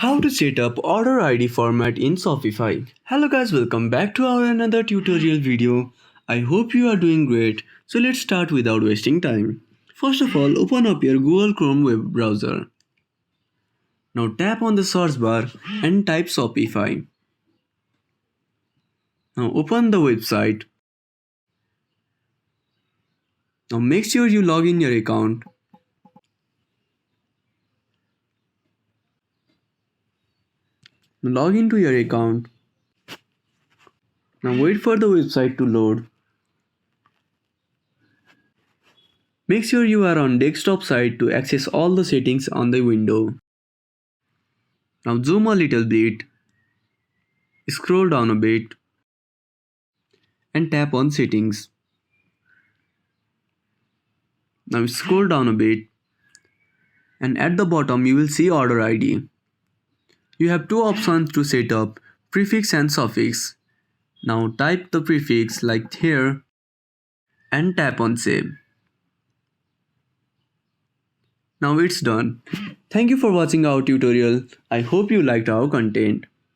How to set up order ID format in Shopify. Hello guys, welcome back to our another tutorial video. I hope you are doing great. So let's start without wasting time. First of all, open up your Google Chrome web browser. Now tap on the search bar and type Shopify. Now open the website. Now make sure you log in your account. Now log into your account. Now wait for the website to load. Make sure you are on desktop side to access all the settings on the window. Now zoom a little bit, scroll down a bit and tap on settings. Now scroll down a bit and at the bottom you will see order ID. You have two options to set up, prefix and suffix. Now type the prefix like here and tap on save. Now it's done. Thank you for watching our tutorial. I hope you liked our content.